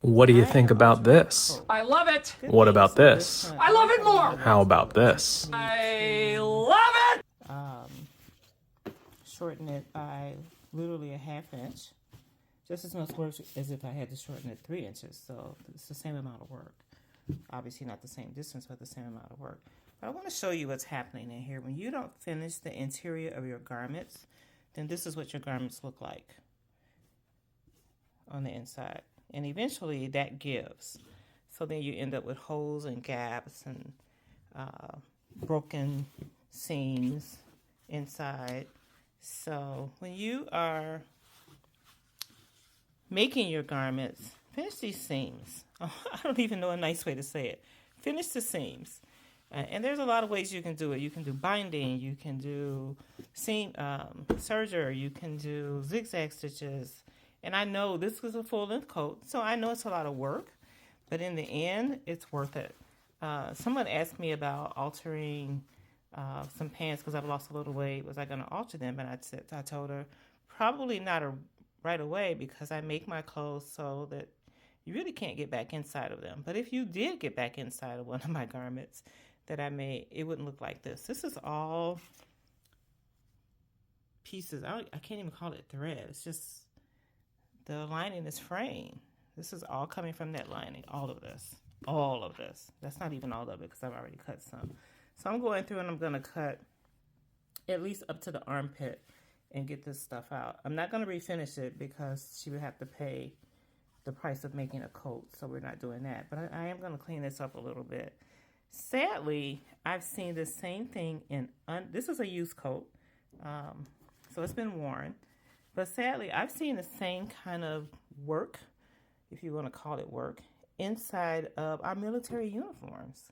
What do you think about this? I love it. What about this? I love it more. How about this? I love it. Shorten it by literally a ½ inch. Just as much work as if I had to shorten it 3 inches. So it's the same amount of work. Obviously not the same distance, but the same amount of work. But I want to show you what's happening in here. When you don't finish the interior of your garments, then this is what your garments look like on the inside. And eventually that gives. So then you end up with holes and gaps and broken seams inside. So when you are making your garments, finish these seams. Oh, I don't even know a nice way to say it. Finish the seams. And there's a lot of ways you can do it. You can do binding, you can do seam serger, you can do zigzag stitches. And I know this is a full-length coat, so I know it's a lot of work, but in the end, it's worth it. Someone asked me about altering some pants because I've lost a little weight. Was I going to alter them? And I told her, probably not right away, because I make my clothes so that you really can't get back inside of them. But if you did get back inside of one of my garments that I made, it wouldn't look like this. This is all pieces. I can't even call it thread. It's just the lining is fraying. This is all coming from that lining. All of this. All of this. That's not even all of it because I've already cut some. So I'm going through and I'm going to cut at least up to the armpit and get this stuff out. I'm not going to refinish it because she would have to pay the price of making a coat, so we're not doing that. But I am going to clean this up a little bit. Sadly, I've seen the same thing in, this is a used coat, so it's been worn. But sadly, I've seen the same kind of work, if you want to call it work, inside of our military uniforms.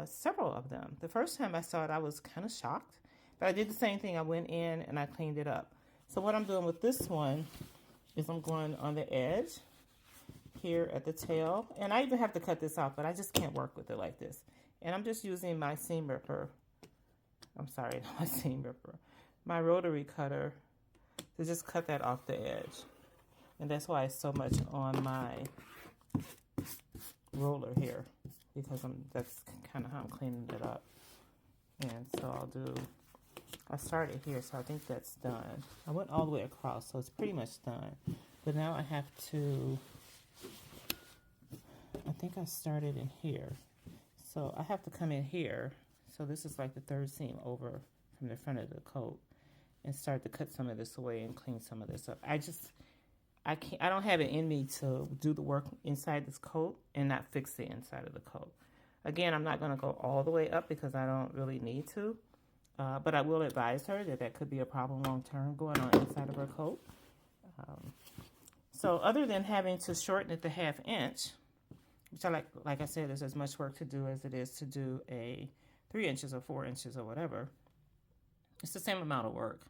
Several of them. The first time I saw it, I was kind of shocked. But I did the same thing. I went in and I cleaned it up. So what I'm doing with this one is I'm going on the edge here at the tail. And I even have to cut this off, but I just can't work with it like this. And I'm just using my seam ripper. I'm sorry, not my seam ripper. My rotary cutter to just cut that off the edge. And that's why it's so much on my roller here, because that's kind of how I'm cleaning it up. And so I started here, so I think that's done. I went all the way across, so it's pretty much done. But now I have to, I think I started in here. So I have to come in here. So this is like the third seam over from the front of the coat, and start to cut some of this away and clean some of this up. I don't have it in me to do the work inside this coat and not fix the inside of the coat. Again, I'm not going to go all the way up because I don't really need to. But I will advise her that could be a problem long term going on inside of her coat. So other than having to shorten it to ½ inch, which like I said, is as much work to do as it is to do a 3 inches or 4 inches or whatever. It's the same amount of work,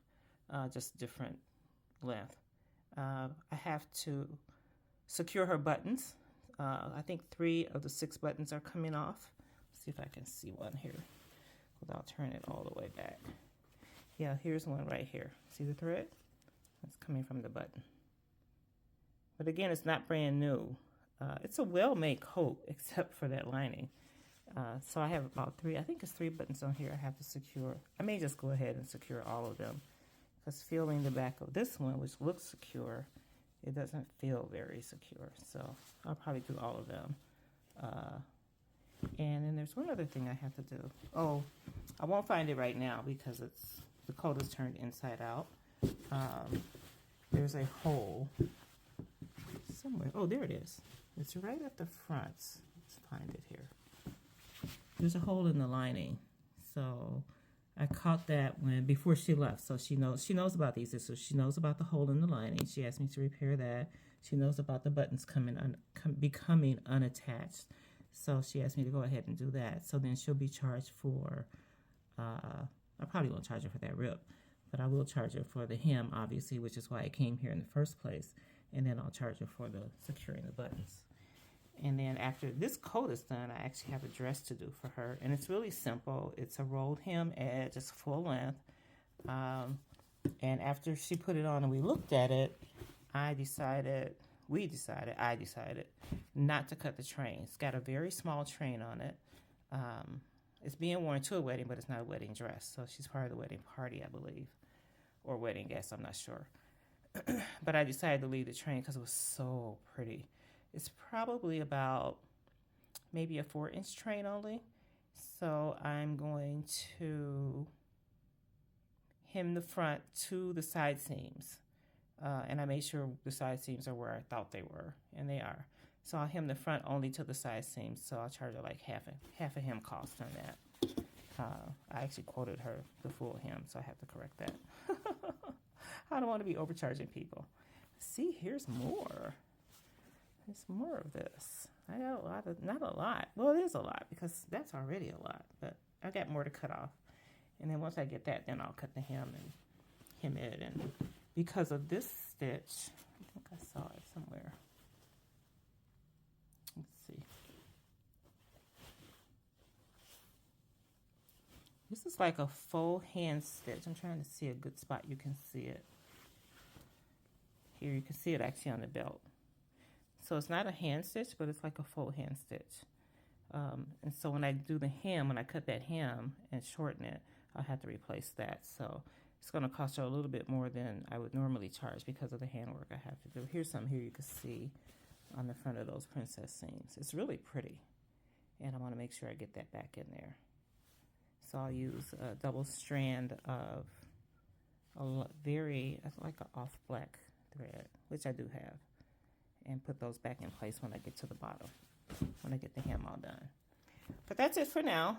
just different length. I have to secure her buttons. I think 3 of the 6 buttons are coming off. Let's see if I can see one here without turning it all the way back. Yeah, here's one right here. See the thread? That's coming from the button. But again, it's not brand new. It's a well-made coat except for that lining. So I have about 3, I think it's 3 buttons on here I have to secure. I may just go ahead and secure all of them, because feeling the back of this one, which looks secure, it doesn't feel very secure. So I'll probably do all of them. And then there's one other thing I have to do. Oh, I won't find it right now because the coat is turned inside out. There's a hole somewhere. Oh, there it is. It's right at the front. Let's find it here. There's a hole in the lining. So I caught that before she left. So she knows about these issues. She knows about the hole in the lining. She asked me to repair that. She knows about the buttons becoming unattached. So she asked me to go ahead and do that. So then she'll be charged for, I probably won't charge her for that rip, but I will charge her for the hem, obviously, which is why it came here in the first place. And then I'll charge her for the securing the buttons. And then after this coat is done, I actually have a dress to do for her. And it's really simple. It's a rolled hem edge. It's full length. And after she put it on and we looked at it, I decided, I decided not to cut the train. It's got a very small train on it. It's being worn to a wedding, but it's not a wedding dress. So she's part of the wedding party, I believe, or wedding guest, I'm not sure. But I decided to leave the train because it was so pretty. It's probably about maybe a 4-inch train only. So I'm going to hem the front to the side seams. And I made sure the side seams are where I thought they were, and they are. So I'll hem the front only to the side seams, so I'll charge her like half a hem cost on that. I actually quoted her the full hem, so I have to correct that. I don't want to be overcharging people. See, here's more. There's more of this. I got a lot of, not a lot. Well, it is a lot because that's already a lot, but I got more to cut off. And then once I get that, then I'll cut the hem and hem it. And because of this stitch, I think I saw it somewhere. Let's see. This is like a faux hand stitch. I'm trying to see a good spot you can see it. Here you can see it actually on the belt. So it's not a hand stitch, but it's like a faux hand stitch. And so when I do the hem, when I cut that hem and shorten it, I'll have to replace that. So it's going to cost you a little bit more than I would normally charge because of the handwork I have to do. Here's some here you can see on the front of those princess seams. It's really pretty. And I want to make sure I get that back in there. So I'll use a double strand of like an off black thread, which I do have, and put those back in place when I get to the bottom, when I get the hem all done. But that's it for now.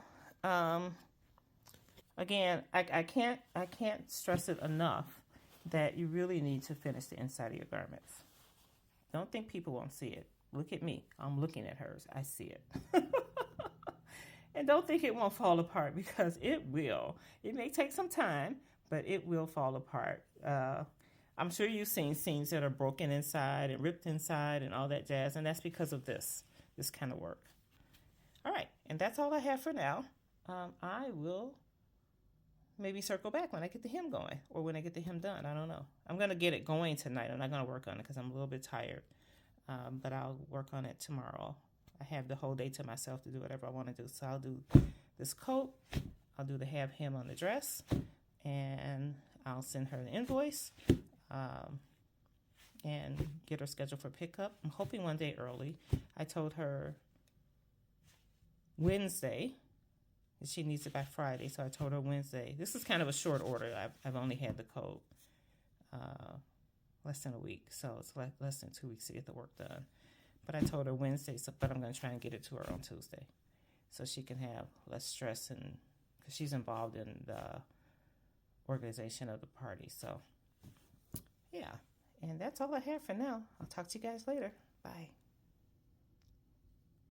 Again, I can't stress it enough that you really need to finish the inside of your garments. Don't think people won't see it. Look at me. I'm looking at hers. I see it. And don't think it won't fall apart, because it will. It may take some time, but it will fall apart. I'm sure you've seen seams that are broken inside and ripped inside and all that jazz, and that's because of this kind of work. All right, and that's all I have for now. I will maybe circle back when I get the hem going, or when I get the hem done. I don't know. I'm going to get it going tonight. I'm not going to work on it because I'm a little bit tired, but I'll work on it tomorrow. I have the whole day to myself to do whatever I want to do. So I'll do this coat. I'll do the half hem on the dress, and I'll send her the invoice and get her scheduled for pickup. I'm hoping one day early. I told her Wednesday. She needs it by Friday, so I told her Wednesday. This is kind of a short order. I've only had the coat less than a week, so it's like less than 2 weeks to get the work done. But I told her Wednesday, but I'm going to try and get it to her on Tuesday, so she can have less stress, and because she's involved in the organization of the party. So, yeah, and that's all I have for now. I'll talk to you guys later. Bye.